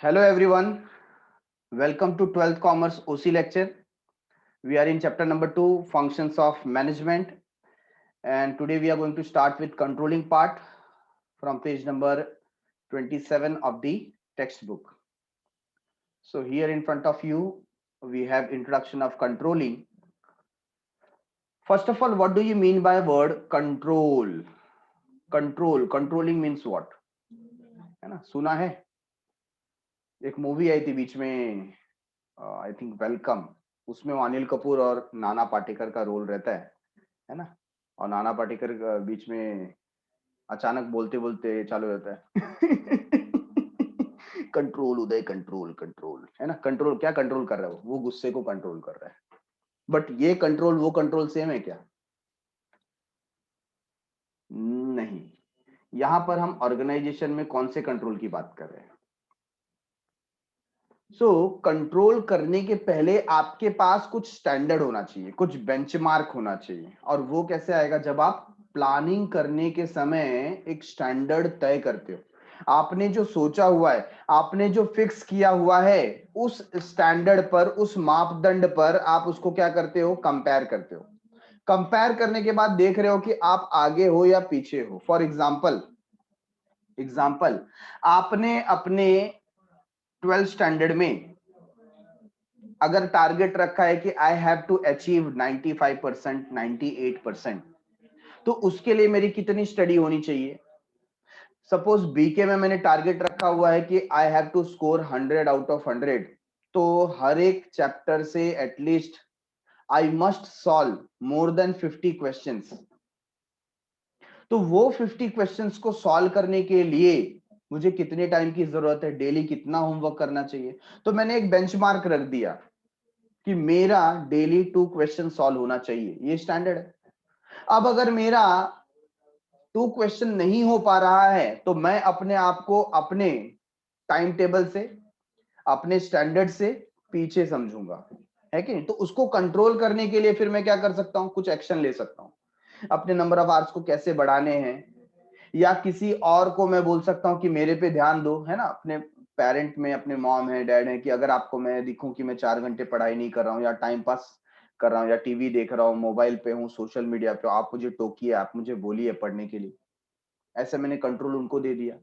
Hello everyone, welcome to 12th Commerce OC lecture. We are in chapter number 2, Functions of Management, and today we are going to start with controlling part from page number 27 of the textbook. So here in front of you, we have introduction of controlling. First of all, what do you mean by word control? Controlling means what? है ना, सुना है? एक movie आई थी बीच में, I think welcome, उसमें वो अनिल कपूर और नाना पाटेकर का रोल रहता है ना। और नाना पाटेकर बीच में अचानक बोलते बोलते चालू रहता है कंट्रोल उदय, कंट्रोल कंट्रोल, है ना। कंट्रोल क्या कंट्रोल कर रहा है? वो गुस्से को कंट्रोल कर रहा है। बट ये कंट्रोल वो कंट्रोल सेम है क्या? नहीं। यहां पर हम ऑर्गेनाइजेशन में कौन से कंट्रोल की बात कर रहे हैं? कंट्रोल करने के पहले आपके पास कुछ स्टैंडर्ड होना चाहिए, कुछ बेंचमार्क होना चाहिए। और वो कैसे आएगा? जब आप प्लानिंग करने के समय एक स्टैंडर्ड तय करते हो। आपने जो सोचा हुआ है, आपने जो फिक्स किया हुआ है, उस स्टैंडर्ड पर, उस मापदंड पर आप उसको क्या करते हो? कंपेयर करते हो। कंपेयर करने के बाद देख रहे हो कि आप आगे हो या पीछे हो। फॉर एग्जाम्पल, आपने अपने 12th स्टैंडर्ड में अगर टारगेट रखा है कि आई हैव टू अचीव 95%, 98%, तो उसके लिए मेरी कितनी स्टडी होनी चाहिए? सपोज बीके में मैंने टारगेट रखा हुआ है कि I have to score 100 out of 100, तो हर एक चैप्टर से at least I must solve more than 50 questions. तो वो 50 क्वेश्चंस को सॉल्व करने के लिए मुझे कितने टाइम की जरूरत है, डेली कितना होमवर्क करना चाहिए? तो मैंने एक बेंचमार्क रख दिया कि मेरा डेली 2 क्वेश्चन सॉल्व होना चाहिए, ये स्टैंडर्ड है। अब अगर मेरा 2 क्वेश्चन नहीं हो पा रहा है, तो मैं अपने आप को अपने टाइम टेबल से, अपने स्टैंडर्ड से पीछे समझूंगा, है कि नहीं? तो उसको कंट्रोल करने के लिए फिर मैं क्या कर सकता हूं? कुछ एक्शन ले सकता हूं। अपने नंबर ऑफ आवर्स को कैसे बढ़ाने हैं, या किसी और को मैं बोल सकता हूं कि मेरे पे ध्यान दो, है ना। अपने पेरेंट में अपने मॉम है, डैड है, कि अगर आपको मैं दिखूं कि मैं 4 घंटे पढ़ाई नहीं कर रहा हूं, या टाइम पास कर रहा हूं, या टीवी देख रहा हूं, मोबाइल पे हूं, सोशल मीडिया पे, आप मुझे टोकिए, आप मुझे बोलिए पढ़ने के लिए। ऐसे मैंने कंट्रोल उनको दे दिया।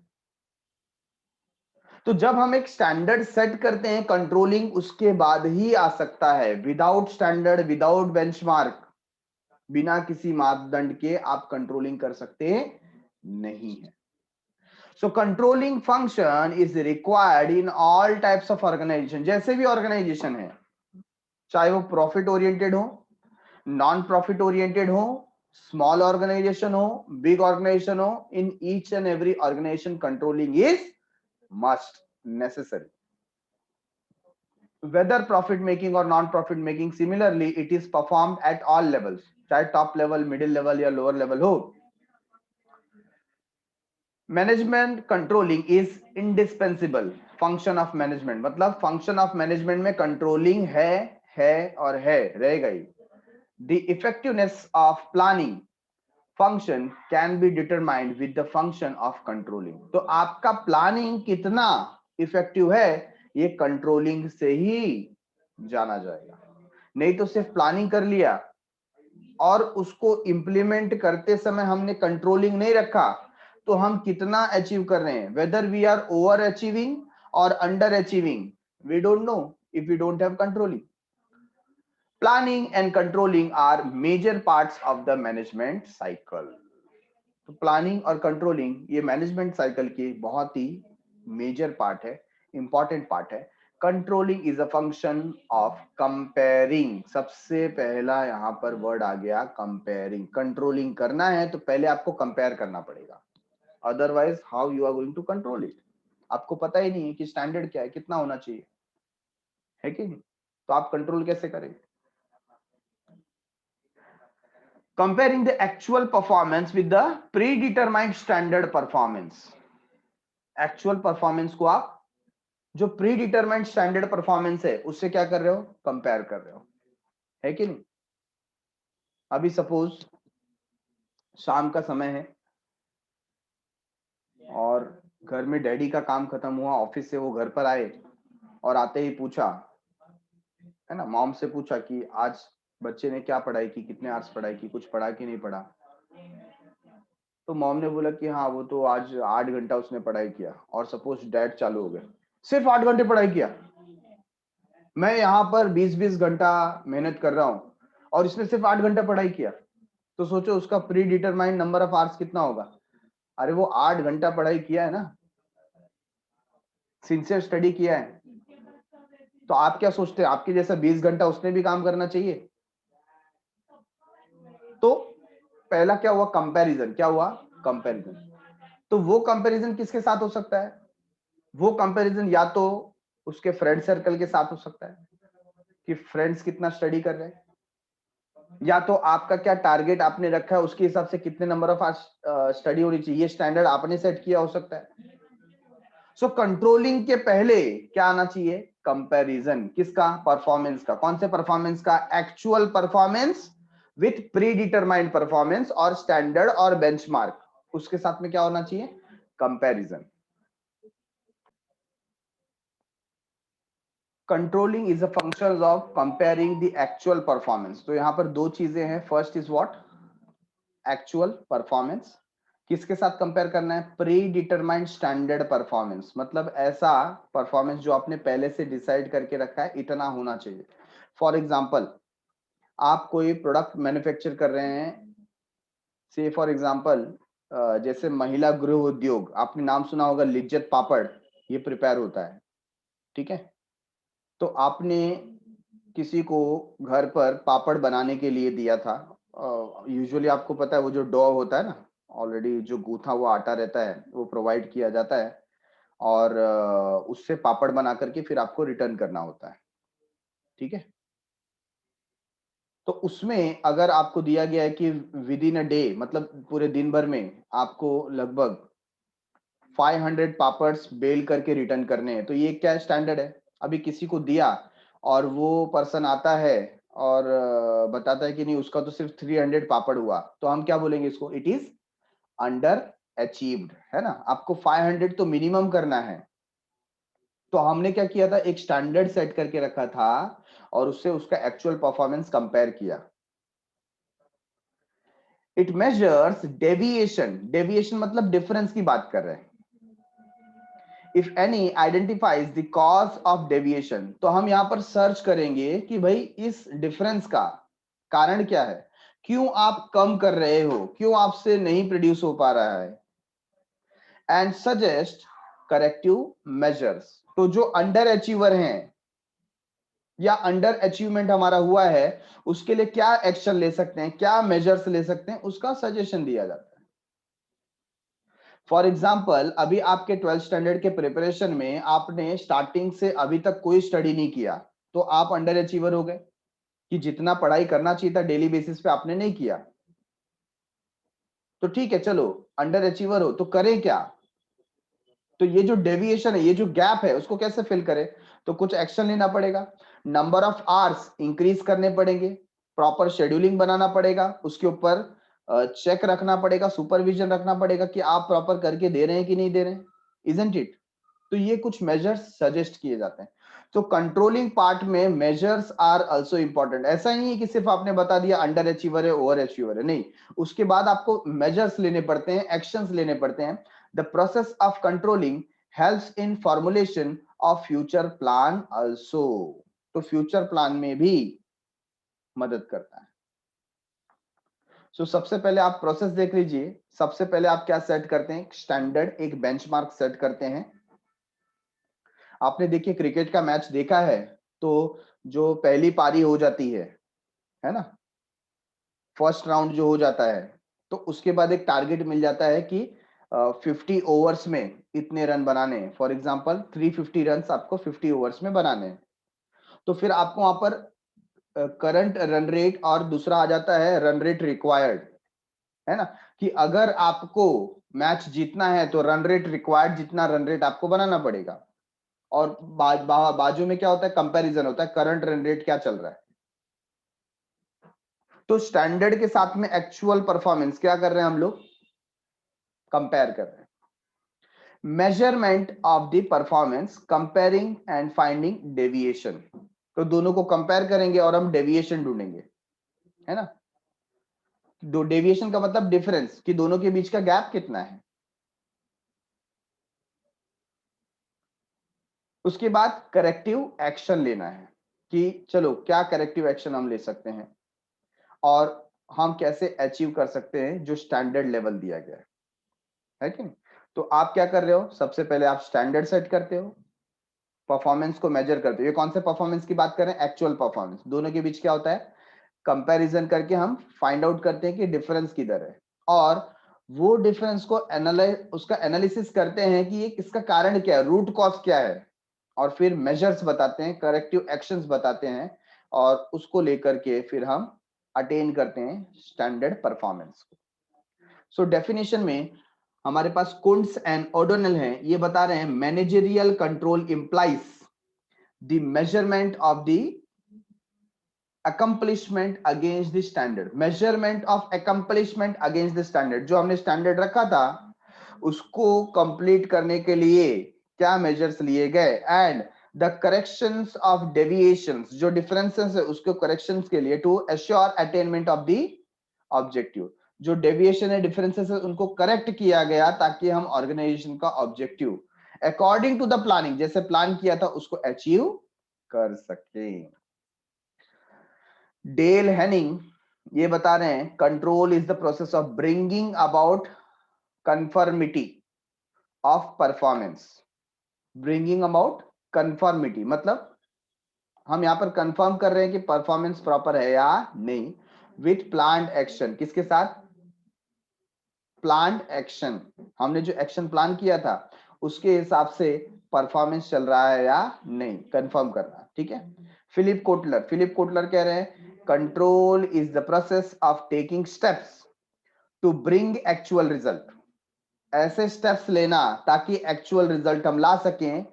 तो जब हम एक स्टैंडर्ड सेट करते हैं, कंट्रोलिंग उसके बाद ही आ सकता है। विदाउट स्टैंडर्ड, विदाउट बेंचमार्क, बिना किसी मापदंड के आप कंट्रोलिंग कर सकते नहीं है। So controlling function is required in all types of organisation. जैसे भी ऑर्गेनाइजेशन है, चाहे वो प्रॉफिट ओरिएंटेड हो, नॉन प्रॉफिट ओरिएंटेड हो, स्मॉल ऑर्गेनाइजेशन हो, बिग ऑर्गेनाइजेशन हो, in each and every organisation controlling is must, necessary. Whether profit making or non-profit making, similarly it is performed at all levels, चाहे top level, middle level या lower level हो। Management controlling is indispensable function of management. मतलब function of management में controlling है और है, रहेगा ही। The effectiveness of planning function can be determined with the function of controlling. तो आपका प्लानिंग कितना इफेक्टिव है, ये कंट्रोलिंग से ही जाना जाएगा। नहीं तो सिर्फ प्लानिंग कर लिया और उसको इंप्लीमेंट करते समय हमने कंट्रोलिंग नहीं रखा, तो हम कितना अचीव कर रहे हैं, whether we are over achieving और under achieving, we don't know if we don't have controlling. Planning and controlling are major parts of the management cycle. तो प्लानिंग और कंट्रोलिंग ये मैनेजमेंट साइकिल की बहुत ही मेजर पार्ट है, important part है। Controlling is a function of comparing. सबसे पहला यहां पर वर्ड आ गया कंपेयरिंग। कंट्रोलिंग करना है तो पहले आपको कंपेयर करना पड़ेगा, otherwise how you are going to control it? आपको पता ही नहीं है कि स्टैंडर्ड क्या है, कितना होना चाहिए, है कि नहीं? तो आप कंट्रोल कैसे करेंगे? Comparing the actual performance with the predetermined standard performance। Actual performance को आप जो प्री डिटरमाइंड स्टैंडर्ड परफॉर्मेंस है उससे क्या कर रहे हो? कंपेयर कर रहे हो, है कि नहीं? अभी सपोज शाम का समय है और घर में डैडी का काम खत्म हुआ, ऑफिस से वो घर पर आए और आते ही पूछा, है ना, मॉम से पूछा कि आज बच्चे ने क्या पढ़ाई की, कितने आवर्स पढ़ाई की, कुछ पढ़ा कि नहीं पढ़ा। तो मॉम ने बोला कि हाँ वो तो आज 8 घंटा उसने पढ़ाई किया, और सपोज डैड चालू हो गए, सिर्फ 8 घंटे पढ़ाई किया, मैं यहाँ पर 20-20 घंटा मेहनत कर रहा हूँ और इसने सिर्फ 8 घंटा पढ़ाई किया। तो सोचो उसका pre determined number of hours कितना होगा। अरे वो 8 घंटा पढ़ाई किया है ना, सिंसियर स्टडी किया है। तो आप क्या सोचते हैं, आपके जैसा 20 घंटा उसने भी काम करना चाहिए? तो पहला क्या हुआ, कंपैरिजन। क्या हुआ, कंपैरिजन। तो वो कंपैरिजन किसके साथ हो सकता है? वो कंपैरिजन या तो उसके फ्रेंड सर्कल के साथ हो सकता है कि फ्रेंड्स कितना स्टडी कर रहे हैं, या तो आपका क्या टारगेट आपने रखा है उसके हिसाब से कितने नंबर ऑफ आवर्स स्टडी होनी चाहिए, ये स्टैंडर्ड आपने सेट किया हो सकता है। सो कंट्रोलिंग के पहले क्या आना चाहिए, कंपैरिजन। किसका, परफॉर्मेंस का। कौन से परफॉर्मेंस का, actual performance with pre determined performance और स्टैंडर्ड और बेंचमार्क, उसके साथ में क्या होना चाहिए, comparison. Controlling is a function of comparing the actual performance. तो यहां पर दो चीजें हैं, first is what, actual performance. किसके साथ कंपेयर करना है, प्री डिटरमाइंड स्टैंडर्ड परफॉर्मेंस, मतलब ऐसा परफॉर्मेंस जो आपने पहले से डिसाइड करके रखा है इतना होना चाहिए। फॉर एग्जांपल, आप कोई प्रोडक्ट मैन्युफैक्चर कर रहे हैं, से फॉर एग्जांपल जैसे महिला गृह उद्योग, आपने नाम सुना होगा लिज्जत पापड़, ये प्रिपेयर होता है, ठीक है। तो आपने किसी को घर पर पापड़ बनाने के लिए दिया था। यूजुअली आपको पता है वो जो डो होता है ना, ऑलरेडी जो गूथा हुआ आटा रहता है वो प्रोवाइड किया जाता है, और उससे पापड़ बना करके फिर आपको रिटर्न करना होता है, ठीक है। तो उसमें अगर आपको दिया गया है कि विद इन अ डे, मतलब पूरे दिन भर में आपको लगभग 500 पापड्स बेल करके रिटर्न करने हैं, तो ये क्या स्टैंडर्ड है। अभी किसी को दिया और वो पर्सन आता है और बताता है कि नहीं उसका तो सिर्फ 300 पापड़ हुआ, तो हम क्या बोलेंगे इसको, इट इज अंडर अचीव्ड, है ना। आपको 500 तो मिनिमम करना है। तो हमने क्या किया था, एक स्टैंडर्ड सेट करके रखा था और उससे उसका एक्चुअल परफॉर्मेंस कंपेयर किया। इट मेजर्स डेविएशन, डेविएशन मतलब डिफरेंस की बात कर रहे हैं। If any identifies the cause of deviation, तो हम यहां पर सर्च करेंगे कि भाई इस डिफरेंस का कारण क्या है, क्यों आप कम कर रहे हो, क्यों आपसे नहीं प्रोड्यूस हो पा रहा है, एंड सजेस्ट करेक्टिव मेजर्स। तो जो अंडर अचीवर हैं या अंडर अचीवमेंट हमारा हुआ है, उसके लिए क्या एक्शन ले सकते हैं, क्या मेजर्स ले सकते हैं, उसका सजेशन दिया जाता है। फॉर एग्जाम्पल, अभी आपके 12th स्टैंडर्ड के प्रिपरेशन में आपने स्टार्टिंग से अभी तक कोई स्टडी नहीं किया, तो आप अंडर अचीवर हो गए कि जितना पढ़ाई करना चाहिए था डेली बेसिस पे आपने नहीं किया। तो ठीक है, चलो अंडर अचीवर हो तो करें क्या, तो ये जो डेविएशन है, ये जो गैप है, उसको कैसे फिल करें, तो कुछ एक्शन लेना पड़ेगा। नंबर ऑफ आवर्स इंक्रीज करने पड़ेंगे, प्रॉपर शेड्यूलिंग बनाना पड़ेगा, उसके ऊपर चेक रखना पड़ेगा, सुपरविजन रखना पड़ेगा कि आप प्रॉपर करके दे रहे हैं कि नहीं दे रहे हैं, इजंट इट। तो ये कुछ मेजर्स सजेस्ट किए जाते हैं। तो कंट्रोलिंग पार्ट में मेजर्स आर आल्सो इंपॉर्टेंट। ऐसा नहीं है कि सिर्फ आपने बता दिया अंडर अचीवर है, ओवर अचीवर है, नहीं, उसके बाद आपको मेजर्स लेने पड़ते हैं, एक्शंस लेने पड़ते हैं। The process of controlling helps in formulation of future plan also. तो फ्यूचर प्लान में भी मदद करता है। सबसे पहले आप प्रोसेस देख लीजिए। सबसे पहले आप क्या सेट करते हैं, स्टैंडर्ड, एक बेंचमार्क सेट करते हैं। आपने देखिए क्रिकेट का मैच देखा है, तो जो पहली पारी हो जाती है ना, फर्स्ट राउंड जो हो जाता है, तो उसके बाद एक टारगेट मिल जाता है कि 50 ओवर्स में इतने रन बनाने हैं। फॉर एग्जांपल 350 रन आपको 50 ओवर्स में बनाने हैं। तो फिर आपको वहां पर करंट रन रेट और दूसरा आ जाता है रन रेट रिक्वायर्ड, है ना, कि अगर आपको मैच जीतना है तो रन रेट रिक्वायर्ड जितना रन रेट आपको बनाना पड़ेगा। और बाजू में क्या होता है, कंपैरिजन होता है, करंट रन रेट क्या चल रहा है। तो स्टैंडर्ड के साथ में एक्चुअल परफॉर्मेंस क्या कर रहे हैं हम लोग, कंपेयर कर रहे हैं। Measurement of the performance, comparing and finding deviation. तो दोनों को कंपेयर करेंगे और हम डेविएशन ढूंढेंगे, है ना। दो डेविएशन का मतलब डिफरेंस, कि दोनों के बीच का गैप कितना है। उसके बाद करेक्टिव एक्शन लेना है कि चलो क्या करेक्टिव एक्शन हम ले सकते हैं और हम कैसे अचीव कर सकते हैं जो स्टैंडर्ड लेवल दिया गया है कि नहीं। तो आप क्या कर रहे हो, सबसे पहले आप स्टैंडर्ड सेट करते हो, परफॉर्मेंस को मेजर करते हो। ये कौन से परफॉर्मेंस की बात कर रहे हैं, एक्चुअल परफॉर्मेंस। दोनों के बीच क्या होता है, कंपैरिजन करके हम फाइंड आउट करते हैं कि डिफरेंस किधर है, और वो डिफरेंस को एनालाइज, उसका एनालिसिस करते हैं कि ये किसका कारण क्या है, रूट कॉज क्या है, और फिर मेजर्स बताते हैं, करेक्टिव एक्शंस बताते हैं, और उसको लेकर के फिर हम अटेन करते हैं स्टैंडर्ड परफॉर्मेंस को। सो डेफिनेशन में हमारे पास कुंट्स एंड ओडोनेल है, ये बता रहे हैं managerial control implies the measurement of the accomplishment against the standard, measurement of accomplishment against the standard। जो हमने स्टैंडर्ड रखा था उसको कंप्लीट करने के लिए क्या मेजर्स लिए गए, and the corrections of deviations, जो डिफरेंसेस है उसके करेक्शंस के लिए, to assure attainment of the objective. जो डेविएशन है, डिफरेंसेस है, उनको करेक्ट किया गया ताकि हम ऑर्गेनाइजेशन का objective according to the planning, जैसे प्लान किया था उसको अचीव कर सके। डेल हेनिंग ये बता रहे हैं control is the process of bringing about conformity of performance. Bringing about conformity मतलब हम यहां पर कंफर्म कर रहे हैं कि परफॉर्मेंस प्रॉपर है या नहीं, विथ प्लान्ड एक्शन। किसके साथ, प्लान्ड एक्शन। हमने जो एक्शन प्लान किया था उसके हिसाब से परफॉर्मेंस चल रहा है या नहीं, कंफर्म करना, ठीक है। फिलिप कोटलर कह रहे हैं control is the process of taking steps to bring actual result. ऐसे स्टेप्स लेना ताकि एक्चुअल रिजल्ट हम ला सकें,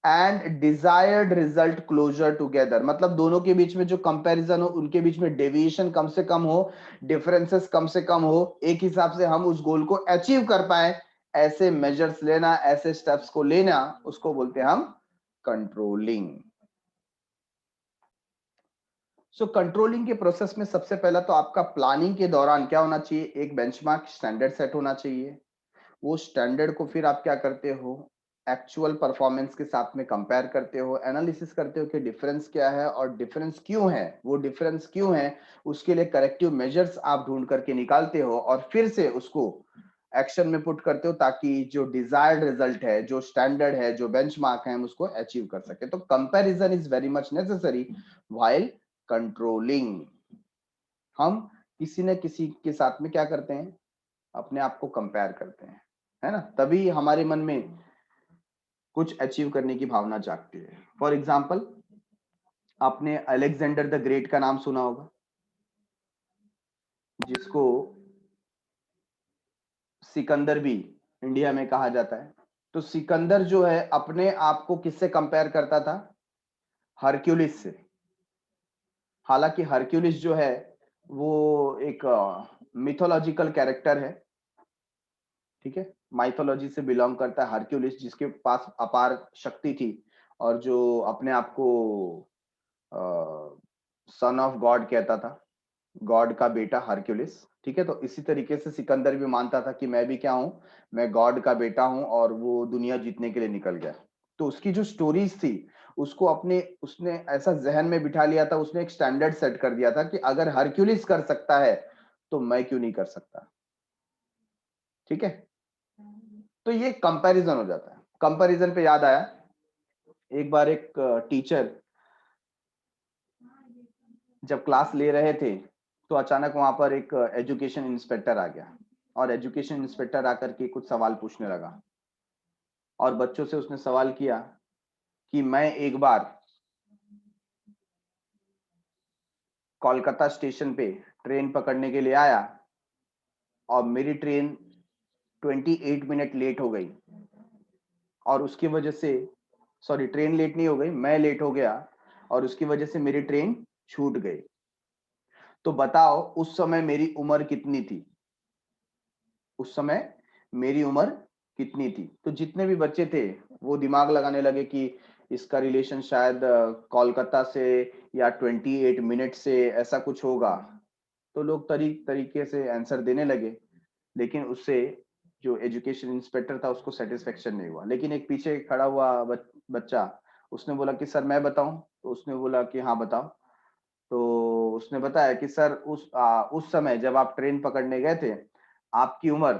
and desired result closer together, मतलब दोनों के बीच में जो कंपैरिजन हो उनके बीच में डेविएशन कम से कम हो, डिफरेंसेस कम से कम हो, एक हिसाब से हम उस गोल को अचीव कर पाए। ऐसे मेजर्स लेना, ऐसे स्टेप्स को लेना, उसको बोलते हैं हम कंट्रोलिंग। सो कंट्रोलिंग के प्रोसेस में सबसे पहला तो आपका प्लानिंग के दौरान क्या होना चाहिए, एक बेंचमार्क स्टैंडर्ड सेट होना चाहिए। वो स्टैंडर्ड को फिर आप क्या करते हो, एक्चुअल परफॉर्मेंस के साथ में कंपेयर करते हो, एनालिसिस करते हो कि डिफरेंस क्या है और डिफरेंस क्यों है, वो डिफरेंस क्यों है उसके लिए करेक्टिव मेजर्स आप ढूंढ करके निकालते हो, और फिर से उसको एक्शन में पुट करते हो ताकि जो डिजायर्ड रिजल्ट है, जो स्टैंडर्ड है, जो बेंचमार्क है, हम उसको अचीव कर सके। तो comparison is very much necessary while controlling. हम किसी न किसी के साथ में क्या करते हैं, अपने आप को कंपेयर करते हैं, है ना, तभी हमारे मन में कुछ अचीव करने की भावना जागती है। फॉर एग्जाम्पल, आपने अलेक्जेंडर द ग्रेट का नाम सुना होगा, जिसको सिकंदर भी इंडिया में कहा जाता है। तो सिकंदर जो है अपने आप को किससे कंपेयर करता था, हरक्यूलिस से। हालांकि हरक्यूलिस जो है वो एक मिथोलॉजिकल कैरेक्टर है, ठीक है, माइथोलॉजी से बिलोंग करता है हरक्यूलिस, जिसके पास अपार शक्ति थी और जो अपने आप को सन ऑफ गॉड कहता था, गॉड का बेटा हरक्यूलिस, ठीक है। तो इसी तरीके से सिकंदर भी मानता था कि मैं भी क्या हूं, मैं गॉड का बेटा हूं, और वो दुनिया जीतने के लिए निकल गया। तो उसकी जो स्टोरीज थी उसको अपने, उसने ऐसा जहन में बिठा लिया था, उसने एक स्टैंडर्ड सेट कर दिया था कि अगर हरक्यूलिस कर सकता है तो मैं क्यों नहीं कर सकता, ठीक है। तो ये कंपैरिजन हो जाता है। कंपैरिजन पे याद आया, एक बार एक टीचर जब क्लास ले रहे थे तो अचानक वहां पर एक एजुकेशन इंस्पेक्टर आ गया, और एजुकेशन इंस्पेक्टर आकर के कुछ सवाल पूछने लगा, और बच्चों से उसने सवाल किया कि मैं एक बार कोलकाता स्टेशन पे ट्रेन पकड़ने के लिए आया और मेरी ट्रेन 28 मिनट लेट हो गई, और उसकी वजह से, सॉरी ट्रेन लेट नहीं हो गई, मैं लेट हो गया, और उसकी वजह से मेरी ट्रेन छूट गई। तो बताओ उस समय मेरी उम्र कितनी थी, उस समय मेरी उम्र कितनी थी। तो जितने भी बच्चे थे वो दिमाग लगाने लगे कि इसका रिलेशन शायद कोलकाता से या 28 मिनट से ऐसा कुछ होगा। तो लोग तरीके से आंसर देने लगे, लेकिन उससे जो एजुकेशन इंस्पेक्टर था उसको सेटिस्फेक्शन नहीं हुआ। लेकिन एक पीछे खड़ा हुआ बच्चा, उसने बोला कि सर मैं बताऊं। तो उसने बोला कि हाँ बताओ। तो उसने बताया कि सर उस समय जब आप ट्रेन पकड़ने गए थे, आपकी उम्र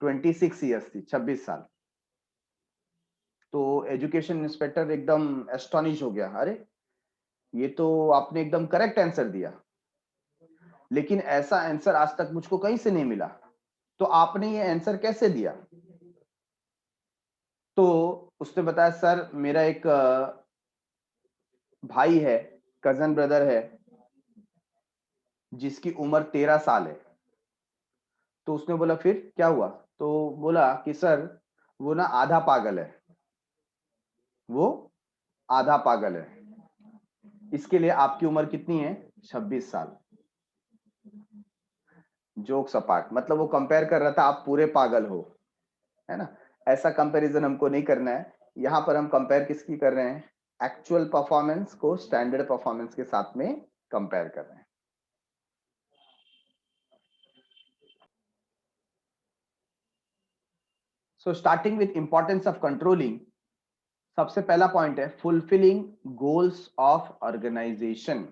26 ईयर्स थी, 26 साल। तो एजुकेशन इंस्पेक्टर एकदम एस्टोनिश हो गया, अरे ये तो आपने एकदम करेक्ट आंसर दिया, लेकिन ऐसा आंसर आज तक मुझको कहीं से नहीं मिला, तो आपने ये आंसर कैसे दिया। तो उसने बताया सर मेरा एक भाई है, कजन ब्रदर है, जिसकी उम्र 13 साल है। तो उसने बोला फिर क्या हुआ। तो बोला कि सर वो ना आधा पागल है, वो आधा पागल है, इसके लिए आपकी उम्र कितनी है, 26 साल। जोक्स अपार्ट, मतलब वो कंपेयर कर रहा था आप पूरे पागल हो, है ना। ऐसा कंपैरिजन हमको नहीं करना है। यहां पर हम कंपेयर किसकी कर रहे हैं, एक्चुअल परफॉर्मेंस को स्टैंडर्ड परफॉर्मेंस के साथ में कंपेयर कर रहे हैं। So starting with importance of controlling, सबसे पहला पॉइंट है फुलफिलिंग गोल्स ऑफ ऑर्गेनाइजेशन।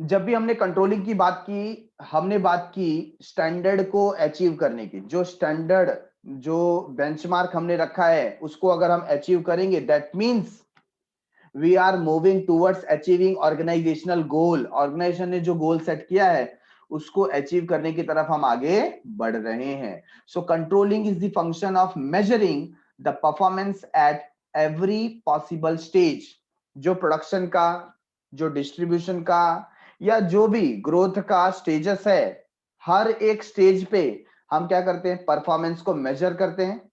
जब भी हमने कंट्रोलिंग की बात की, हमने बात की स्टैंडर्ड को अचीव करने की। जो स्टैंडर्ड, जो बेंचमार्क हमने रखा है, उसको अगर हम अचीव करेंगे, that means we are moving towards achieving organisational goal. Organisation ने जो गोल सेट किया है उसको अचीव करने की तरफ हम आगे बढ़ रहे हैं। So controlling is the function of measuring the performance at every possible stage. जो प्रोडक्शन का, जो डिस्ट्रीब्यूशन का, या जो भी ग्रोथ का स्टेजेस है, हर एक स्टेज पे हम क्या करते हैं, परफॉर्मेंस को मेजर करते हैं,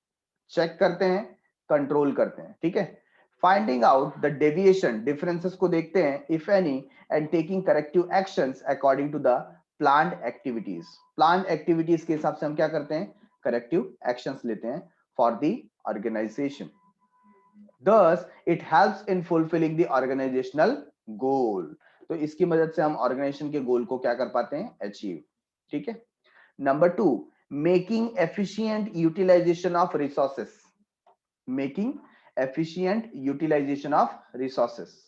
चेक करते हैं, कंट्रोल करते हैं। ठीक है। Finding out the deviation, differences को देखते हैं if any, and taking corrective actions according to the planned activities. Planned activities के हिसाब से हम क्या करते हैं, करेक्टिव एक्शंस लेते हैं for the organisation. Thus, it helps in fulfilling the organizational goal. तो इसकी मदद से हम ऑर्गेनाइजेशन के गोल को क्या कर पाते हैं, अचीव। ठीक है। Number 2, making efficient utilisation of resources. Making efficient utilisation of resources.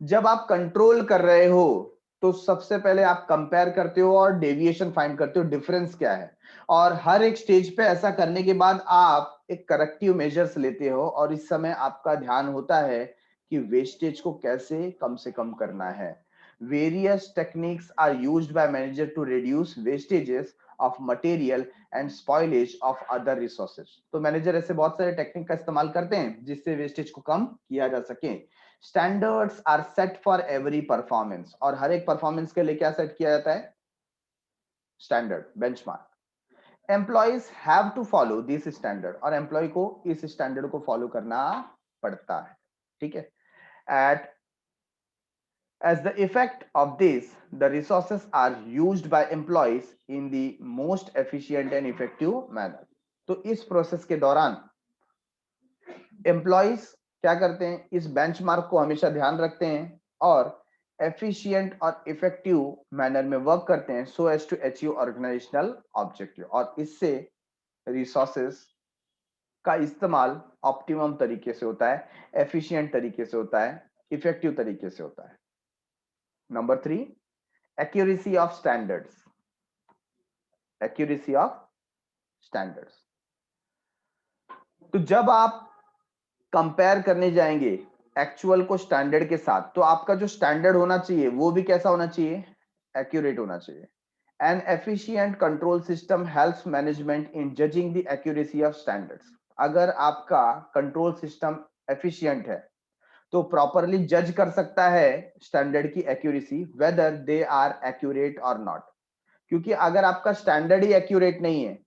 जब आप कंट्रोल कर रहे हो तो सबसे पहले आप कंपेयर करते हो और डेविएशन फाइंड करते हो, डिफरेंस क्या है। और हर एक स्टेज पे ऐसा करने के बाद आप एक करेक्टिव मेजर्स लेते हो, और इस समय आपका ध्यान होता है कि वेस्टेज को कैसे कम से कम करना है। Various techniques are used by manager to reduce wastages of material and spoilage of other resources. तो मैनेजर ऐसे बहुत सारे टेक्निक का इस्तेमाल करते हैं जिससे वेस्टेज को कम किया जा सके। Standards are set for every performance, और हर एक परफॉर्मेंस के लिए क्या सेट किया जाता है, standard, benchmark. Employees have to follow this standard, और एम्प्लॉय को इस स्टैंडर्ड को फॉलो करना पड़ता है। ठीक है। At as the effect of this, the resources are used by employees in the most efficient and effective manner. तो इस प्रोसेस के दौरान एम्प्लॉइज क्या करते हैं, इस बेंचमार्क को हमेशा ध्यान रखते हैं और एफिशिएंट और इफेक्टिव मैनर में वर्क करते हैं, so as to achieve organisational objective. और इससे रिसोर्सेस का इस्तेमाल ऑप्टिमम तरीके से होता है, एफिशिएंट तरीके से होता है, इफेक्टिव तरीके से होता है। Number 3, accuracy of standards. Accuracy of standards, तो जब आप कंपेयर करने जाएंगे एक्चुअल को स्टैंडर्ड के साथ, तो आपका जो स्टैंडर्ड होना चाहिए वो भी कैसा होना चाहिए, एक्यूरेट होना चाहिए। N efficient control system helps management in judging the accuracy of standards. अगर आपका कंट्रोल सिस्टम एफिशिएंट है तो प्रॉपरली जज कर सकता है स्टैंडर्ड की accuracy, whether they are accurate or not. क्योंकि अगर आपका स्टैंडर्ड ही एक्यूरेट नहीं है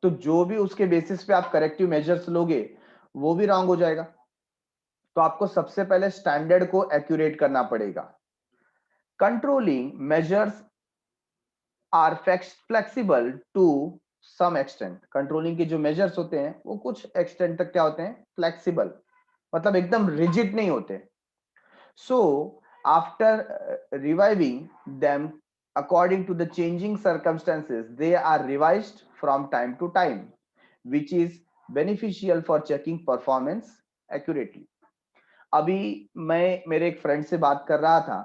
तो जो भी उसके बेसिस पे आप करेक्टिव मेजर्स लोगे वो भी रॉन्ग हो जाएगा। तो आपको सबसे पहले स्टैंडर्ड को एक्यूरेट करना पड़ेगा। Controlling measures are flexible to some extent. Controlling के जो मेजर्स होते हैं वो कुछ एक्सटेंट तक क्या होते हैं, फ्लेक्सिबल, मतलब एकदम रिजिड नहीं होते। So after reviving them according to the changing circumstances, they are revised from time to time, which is beneficial for checking performance accurately. अभी मैं मेरे एक फ्रेंड से बात कर रहा था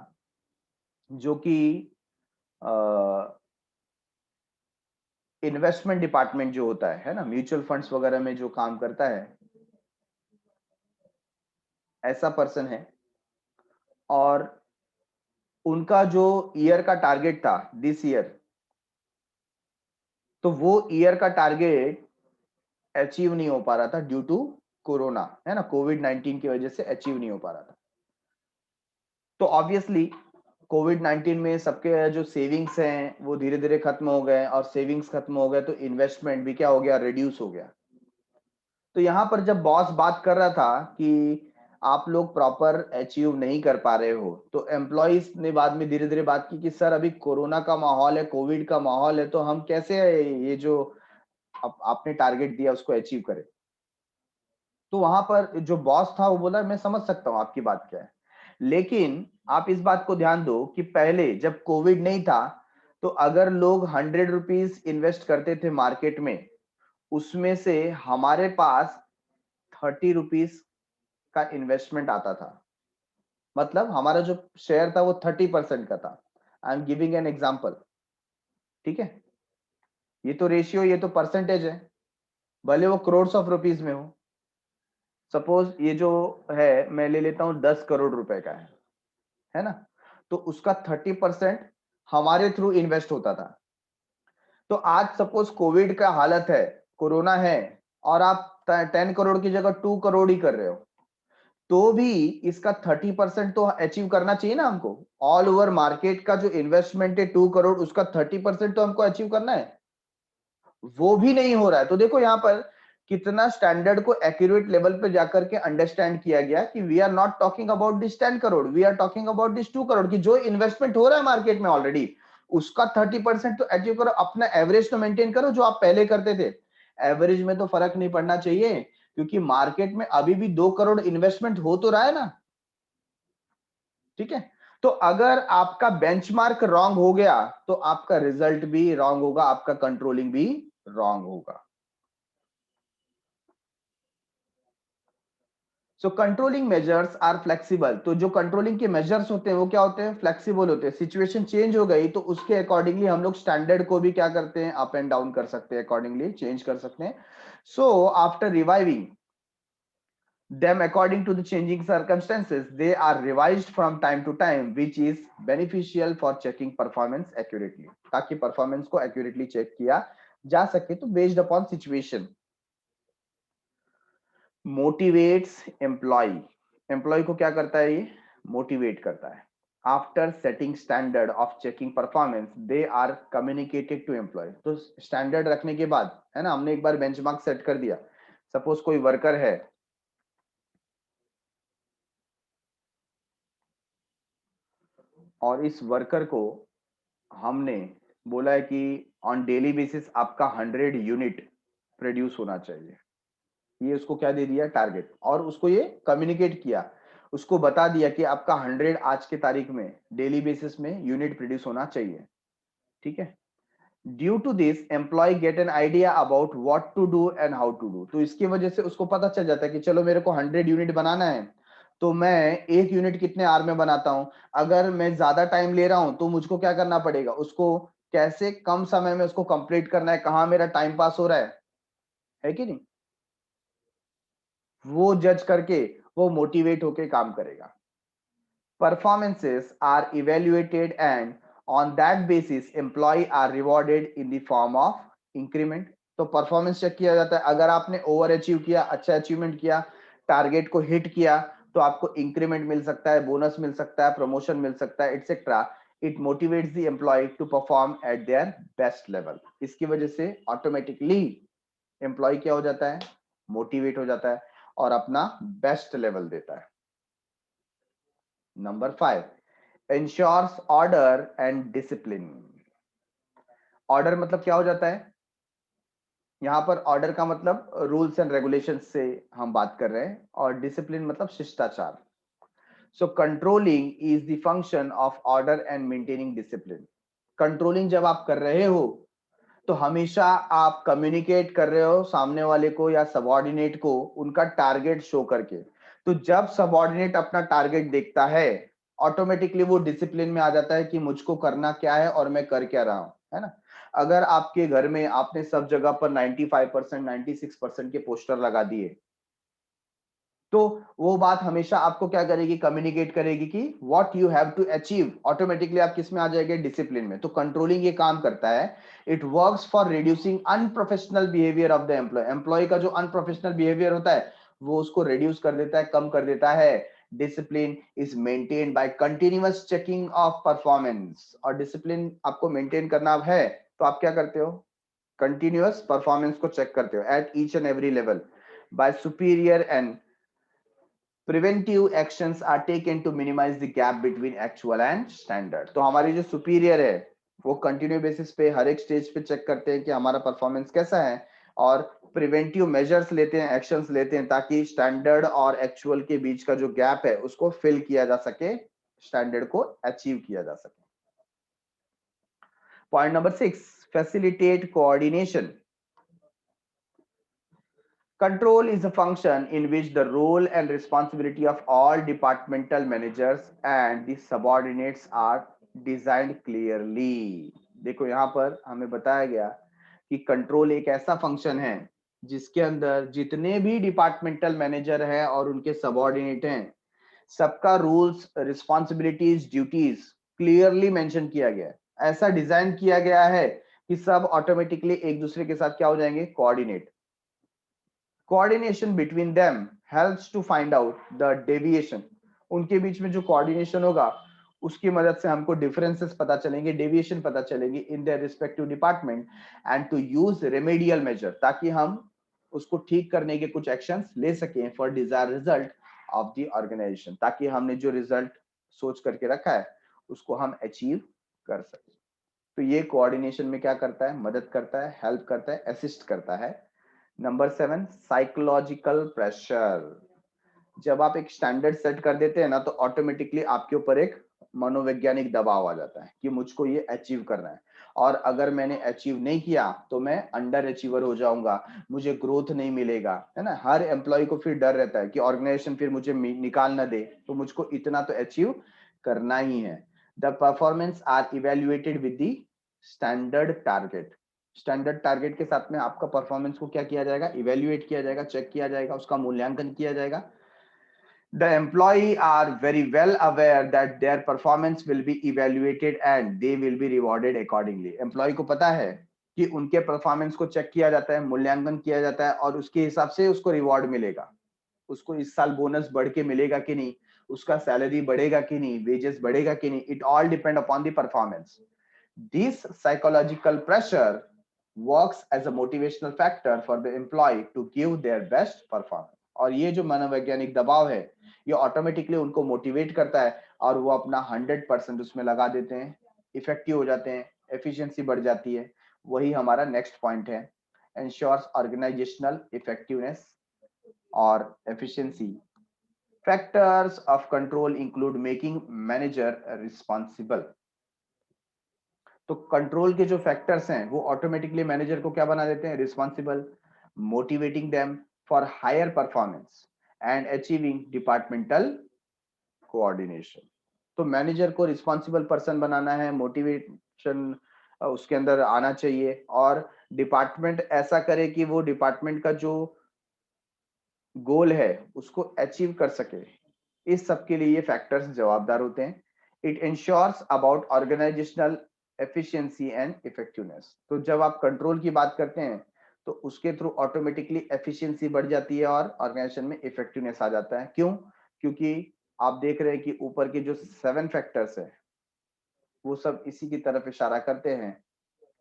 जो कि इन्वेस्टमेंट डिपार्टमेंट जो होता है ना, म्यूचुअल फंड्स वगैरह में जो काम करता है, ऐसा पर्सन है। और उनका जो ईयर का टारगेट था दिस ईयर, तो वो ईयर का टारगेट अचीव नहीं हो पा रहा था ड्यू टू कोरोना, है ना, कोविड-19 की वजह से अचीव नहीं हो पा रहा था। तो ऑब्वियसली कोविड-19 में सबके जो सेविंग्स हैं वो धीरे धीरे खत्म हो गए, और सेविंग्स खत्म हो गए तो इन्वेस्टमेंट भी क्या हो गया, रिड्यूस हो गया। तो यहां पर जब बॉस बात कर रहा था कि आप लोग प्रॉपर अचीव नहीं कर पा रहे हो, तो एम्प्लॉइज ने बाद में धीरे धीरे बात की कि सर अभी कोरोना का माहौल है, कोविड का माहौल है, तो हम कैसे ये जो आपने टारगेट दिया उसको अचीव करें। तो वहां पर जो बॉस था वो बोला मैं समझ सकता हूं आपकी बात क्या है, लेकिन आप इस बात को ध्यान दो कि पहले जब कोविड नहीं था तो अगर लोग 100 रुपीज इन्वेस्ट करते थे मार्केट में, उसमें से हमारे पास 30 रुपीज का इन्वेस्टमेंट आता था। मतलब हमारा जो शेयर था वो 30% का था। I am giving an example, ठीक है। ये तो रेशियो, ये तो परसेंटेज है, भले वो करोड़ ऑफ रुपीज में हो। सपोज ये जो है मैं ले लेता हूं 10 करोड़ रुपए का है ना, तो उसका 30% हमारे थ्रू इन्वेस्ट होता था। तो आज सपोज कोविड का हालत है, कोरोना है, और आप 10 करोड़ की जगह 2 करोड़ ही कर रहे हो, तो भी इसका 30% तो अचीव करना चाहिए ना हमको। ऑल ओवर मार्केट का जो इन्वेस्टमेंट है 2 करोड़, उसका 30% तो हमको अचीव करना है, वो भी नहीं हो रहा है। तो देखो यहाँ पर कितना स्टैंडर्ड को एक्यूरेट लेवल पे जाकर के अंडरस्टैंड किया गया कि we are not talking about this 10 crore, we are talking about this 2 crore, की जो इन्वेस्टमेंट हो रहा है मार्केट में ऑलरेडी, उसका 30% तो अचीव करो। अपना एवरेज तो मेंटेन करो जो आप पहले करते थे। एवरेज में तो फर्क नहीं पड़ना चाहिए, क्योंकि मार्केट में अभी भी 2 करोड़ इन्वेस्टमेंट हो तो रहा है ना, ठीक है। तो अगर आपका बेंचमार्क रॉन्ग हो गया तो आपका रिजल्ट भी रॉन्ग होगा, आपका कंट्रोलिंग भी रॉन्ग होगा। सो कंट्रोलिंग मेजर्स आर फ्लेक्सिबल। तो जो कंट्रोलिंग के मेजर्स होते हैं वो क्या होते हैं, फ्लेक्सिबल होते हैं। सिचुएशन चेंज हो गई तो उसके अकॉर्डिंगली हम लोग स्टैंडर्ड को भी क्या करते हैं, अप एंड डाउन कर सकते हैं, अकॉर्डिंगली चेंज कर सकते हैं। So after reviving them according to the changing circumstances, they are revised from time to time, which is beneficial for checking performance accurately, ताकि परफॉर्मेंस को accurately चेक किया जा सके। तो based upon situation, motivates employee। Employee को क्या करता है, ये मोटिवेट करता है। After setting standard of checking performance, they are communicated to employee. तो स्टैंडर्ड रखने के बाद, है ना, हमने एक बार बेंचमार्क सेट कर दिया। सपोज कोई वर्कर है, और इस वर्कर को हमने बोला है कि ऑन डेली बेसिस आपका 100 यूनिट प्रोड्यूस होना चाहिए। ये उसको क्या दे दिया, टारगेट, और उसको ये कम्युनिकेट किया, उसको बता दिया कि आपका 100 आज के तारीख में डेली बेसिस में यूनिट प्रोड्यूस होना चाहिए, ठीक है। Due to this employee get an idea about what to do and how to do. तो इसकी वजह से उसको पता चल जाता है कि चलो मेरे को 100 यूनिट बनाना है, तो मैं एक यूनिट कितने आवर में बनाता हूं। अगर मैं ज्यादा टाइम ले रहा हूं तो मुझको क्या करना पड़ेगा, उसको कैसे कम समय में उसको कंप्लीट करना है, कहां मेरा टाइम पास हो रहा है कि नहीं, वो जज करके वो मोटिवेट होके काम करेगा। Performances are evaluated and on that basis employee are rewarded in the form of increment। तो परफॉर्मेंस चेक किया जाता है, अगर आपने ओवर अचीव किया, अच्छा अचीवमेंट किया, टारगेट को हिट किया, तो आपको इंक्रीमेंट मिल सकता है, बोनस मिल सकता है, प्रमोशन मिल सकता है, etcetera. It motivates the employee to perform at their best level. इसकी वजह से ऑटोमेटिकली एम्प्लॉय क्या हो जाता है, मोटिवेट हो जाता है और अपना बेस्ट लेवल देता है। Number 5, ensures order and discipline। Order मतलब क्या हो जाता है, यहाँ पर ऑर्डर का मतलब रूल्स एंड रेगुलेशन से हम बात कर रहे हैं, और डिसिप्लिन मतलब शिष्टाचार। So controlling is the function of order and maintaining discipline. Controlling जब आप कर रहे हो तो हमेशा आप कम्युनिकेट कर रहे हो सामने वाले को या सबऑर्डिनेट को उनका टारगेट शो करके। तो जब सबऑर्डिनेट अपना टारगेट देखता है, ऑटोमेटिकली वो डिसिप्लिन में आ जाता है कि मुझको करना क्या है और मैं कर क्या रहा हूं, है ना। अगर आपके घर में आपने सब जगह पर 95% 96% के पोस्टर लगा दिए, तो वो बात हमेशा आपको क्या करेगी, कम्युनिकेट करेगी कि what you have to achieve. Automatically आप किस में आ जाएंगे, डिसिप्लिन में। तो कंट्रोलिंग ये काम करता है, it works for reducing unprofessional behaviour of the employee. Employee का जो अनप्रोफेशनल बिहेवियर होता है वो उसको रिड्यूस कर देता है, कम कर देता है। Discipline is maintained by continuous checking of performance. और डिसिप्लिन आपको मेंटेन करना है तो आप क्या करते हो, कंटिन्यूअस परफॉर्मेंस को चेक करते हो at each and every level by superior and preventive actions are taken to minimise the gap between actual and standard. तो हमारी जो सुपीरियर है वो कंटिन्यू बेसिस पे हर एक स्टेज पे चेक करते हैं कि हमारा परफॉर्मेंस कैसा है, और प्रिवेंटिव मेजर्स लेते हैं, एक्शंस लेते हैं, ताकि स्टैंडर्ड और एक्चुअल के बीच का जो गैप है उसको फिल किया जा सके, स्टैंडर्ड को अचीव किया जा सके। Point number 6, facilitate coordination. Control is a function in which the role and responsibility of all departmental managers and the subordinates are designed clearly. देखो यहाँ पर हमें बताया गया कि कंट्रोल एक ऐसा फंक्शन है जिसके अंदर जितने भी डिपार्टमेंटल मैनेजर हैं और उनके सबऑर्डिनेट हैं, सबका rules, responsibilities, duties clearly mention किया गया है। ऐसा डिजाइन किया गया है कि सब ऑटोमेटिकली एक दूसरे के साथ क्या हो जाएंगे, coordinate. Coordination between them helps to find out the deviation. उनके बीच में जो कोऑर्डिनेशन होगा उसकी मदद से हमको डिफरेंसेस पता चलेंगे, डेविएशन पता चलेंगे in their respective department, and to use remedial measure, ताकि हम उसको ठीक करने के कुछ एक्शंस ले सकें for desire result of the organisation, ताकि हमने जो रिजल्ट सोच करके रखा है उसको हम अचीव कर सकें। तो ये कोऑर्डिनेशन में क्या करता है, मदद करता है, हेल्प करता है, असिस्ट करता है। Number 7, psychological pressure. जब आप एक स्टैंडर्ड सेट कर देते हैं ना तो ऑटोमेटिकली आपके ऊपर एक मनोवैज्ञानिक दबाव आ जाता है कि मुझको ये अचीव करना है, और अगर मैंने अचीव नहीं किया तो मैं अंडर अचीवर हो जाऊंगा, मुझे ग्रोथ नहीं मिलेगा, है ना। हर एम्प्लॉय को फिर डर रहता है कि ऑर्गेनाइजेशन फिर मुझे निकाल ना दे, तो मुझको इतना तो अचीव करना ही है। The performance are evaluated with the standard target. Standard target के साथ में आपका परफॉर्मेंस को क्या किया जाएगा, इवेल्युएट किया जाएगा, चेक किया जाएगा, उसका मूल्यांकन किया जाएगा। The employee are very well aware that their performance will be evaluated and they will be rewarded accordingly. Employee को पता है कि उनके परफॉर्मेंस को चेक किया जाता है, मूल्यांकन किया जाता है, और उसके हिसाब से उसको रिवॉर्ड मिलेगा। उसको इस साल बोनस बढ़ के मिलेगा कि नहीं, उसका सैलरी बढ़ेगा कि नहीं, वेजेस बढ़ेगा कि नहीं, it all depend upon the performance. This psychological pressure works as a motivational factor for the employee to give their best performance. और ये जो मनोवैज्ञानिक दबाव है ये ऑटोमेटिकली उनको मोटिवेट करता है और वो अपना 100% उसमें लगा देते हैं, इफेक्टिव हो जाते हैं, एफिशिएंसी बढ़ जाती है। वही हमारा नेक्स्ट पॉइंट है, एंश्योर्स ऑर्गेनाइजेशनल इफेक्टिवनेस और efficiency. Factors of control include making manager responsible. तो कंट्रोल के जो फैक्टर्स हैं वो ऑटोमेटिकली मैनेजर को क्या बना देते हैं, responsible, motivating them for higher performance and achieving departmental coordination. तो मैनेजर को रिस्पॉन्सिबल पर्सन बनाना है, मोटिवेशन उसके अंदर आना चाहिए, और डिपार्टमेंट ऐसा करे कि वो डिपार्टमेंट का जो गोल है उसको अचीव कर सके। इस सब के लिए ये फैक्टर्स जवाबदार होते हैं। It ensures about organisational efficiency and effectiveness. तो जब आप कंट्रोल की बात करते हैं तो उसके थ्रू ऑटोमेटिकली एफिशिएंसी बढ़ जाती है और ऑर्गेनाइजेशन में इफेक्टिवनेस आ जाता है। क्यों? क्योंकि आप देख रहे हैं कि ऊपर के जो 7 फैक्टर्स है वो सब इसी की तरफ इशारा करते हैं।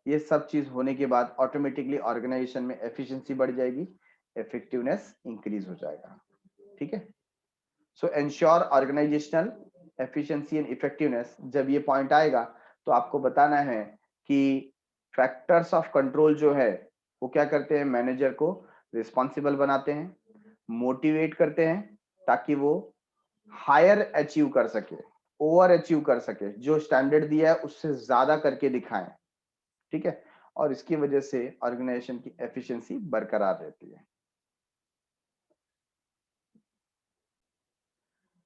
ये सब चीज होने के बाद ऑटोमेटिकली ऑर्गेनाइजेशन में एफिशिएंसी बढ़ जाएगी, इफेक्टिवनेस इंक्रीज हो जाएगा। ठीक है। So ensure organisational efficiency and effectiveness, जब ये पॉइंट आएगा तो आपको बताना है कि फैक्टर्स ऑफ कंट्रोल जो है वो क्या करते हैं, मैनेजर को रिस्पॉन्सिबल बनाते हैं, मोटिवेट करते हैं ताकि वो हायर अचीव कर सके, ओवर अचीव कर सके, जो स्टैंडर्ड दिया है उससे ज्यादा करके दिखाएं, ठीक है। और इसकी वजह से ऑर्गेनाइजेशन की एफिशिएंसी बरकरार रहती है।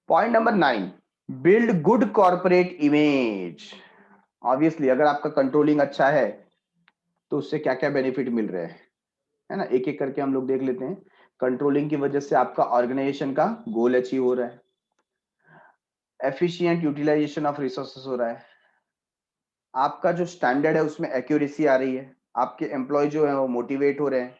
Point number 9, build good corporate image. Obviously अगर आपका कंट्रोलिंग अच्छा है तो उससे क्या क्या बेनिफिट मिल रहे हैं, है ना, एक एक करके हम लोग देख लेते हैं। कंट्रोलिंग की वजह से आपका ऑर्गेनाइजेशन का गोल अचीव हो रहा है, एफिशिएंट यूटिलाइजेशन ऑफ रिसोर्सेस हो रहा है, आपका जो स्टैंडर्ड है उसमें एक्यूरेसी आ रही है, आपके एम्प्लॉय जो है वो मोटिवेट हो रहे हैं,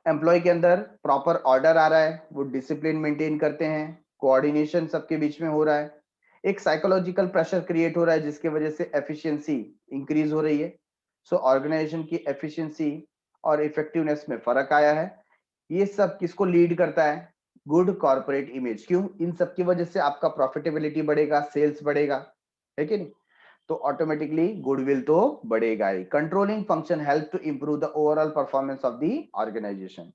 एम्प्लॉय के अंदर प्रॉपर ऑर्डर आ रहा है, वो डिसिप्लिन मेंटेन करते हैं, कोऑर्डिनेशन सबके बीच में हो रहा है, एक साइकोलॉजिकल प्रेशर क्रिएट हो रहा है जिसकी वजह से एफिशिएंसी इंक्रीज हो रही है। सो ऑर्गेनाइजेशन की एफिशिएंसी और इफेक्टिवनेस में फर्क आया है। ये सब किसको लीड करता है, गुड कॉर्पोरेट इमेज। क्यों, इन सब की वजह से आपका प्रॉफिटेबिलिटी बढ़ेगा, सेल्स बढ़ेगा, है कि नहीं, तो ऑटोमेटिकली गुडविल तो बढ़ेगा ही। Controlling function help to improve the overall performance of the organisation.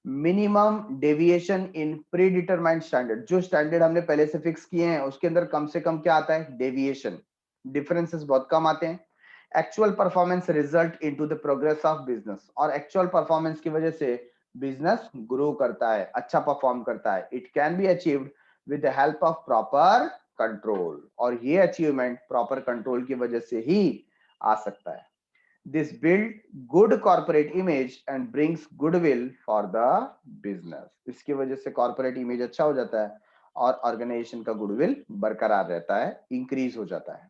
Minimum deviation in predetermined standard, जो स्टैंडर्ड हमने पहले से फिक्स किए हैं उसके अंदर कम से कम क्या आता है, डेविएशन, डिफरेंसेस बहुत कम आते हैं। Actual performance result into the progress of business, और एक्चुअल परफॉर्मेंस की वजह से बिजनेस ग्रो करता है, अच्छा परफॉर्म करता है। It can be achieved with the help of proper control, और ये अचीवमेंट प्रॉपर कंट्रोल की वजह से ही आ सकता है। This build good corporate image and brings goodwill for the business. इसकी वजह से corporate image अच्छा हो जाता है और organization का goodwill बरकरार रहता है, increase हो जाता है।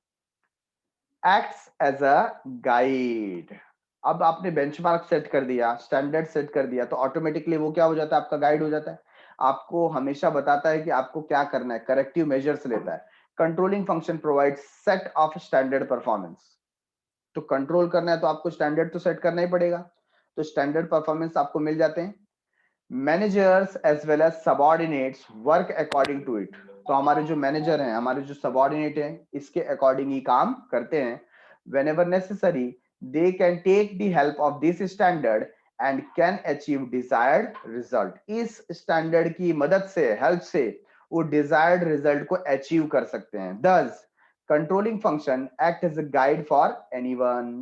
Acts as a guide. अब आपने benchmark सेट कर दिया, स्टैंडर्ड सेट कर दिया, तो ऑटोमेटिकली वो क्या हो जाता है, आपका गाइड हो जाता है, आपको हमेशा बताता है कि आपको क्या करना है, करेक्टिव मेजर्स लेता है। Controlling function provides set of standard performance, तो कंट्रोल करना है तो आपको स्टैंडर्ड तो सेट करना ही पड़ेगा, तो स्टैंडर्ड परफॉर्मेंस आपको मिल जाते हैं। Managers as well as subordinates work according to it, तो हमारे जो मैनेजर हैं, हमारे जो सबऑर्डिनेट हैं, इसके अकॉर्डिंग ही काम करते हैं। whenever necessary they can take the help of this standard and can achieve desired result। इस स्टैंडर्ड की मदद से, हेल्प से वो डिजायर्ड रिजल्ट को अचीव कर सकते हैं। thus controlling function act as a guide for anyone,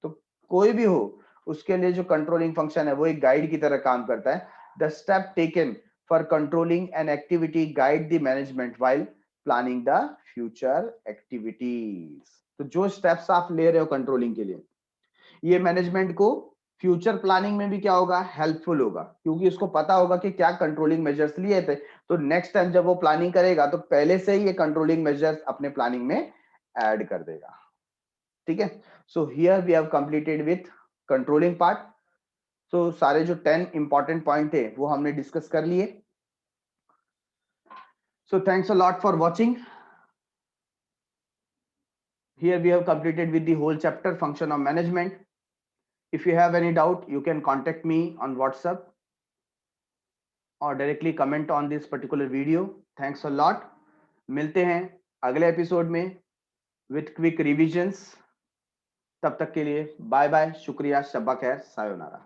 तो कोई भी हो उसके लिए जो कंट्रोलिंग फंक्शन है वो एक गाइड की तरह काम करता है। The step taken for controlling an activity guide the management while planning the future activities, तो जो स्टेप्स आप ले रहे हो कंट्रोलिंग के लिए, ये मैनेजमेंट को फ्यूचर प्लानिंग में भी क्या होगा, हेल्पफुल होगा, क्योंकि उसको पता होगा कि क्या कंट्रोलिंग मेजर्स लिए थे, तो नेक्स्ट टाइम जब वो प्लानिंग करेगा तो पहले से ही ये कंट्रोलिंग मेजर्स अपने प्लानिंग में ऐड कर देगा, ठीक है। So here we have completed with controlling part. So सारे जो 10 इंपॉर्टेंट पॉइंट थे वो हमने डिस्कस कर लिए। So thanks a lot for watching. Here we have completed with the whole chapter, function of management. If you have any doubt, you can contact me on WhatsApp or directly comment on this particular video. Thanks a lot. मिलते हैं अगले episode में with quick revisions. तब तक के लिए bye bye, शुक्रिया, शब्बा खैर, सायोनारा।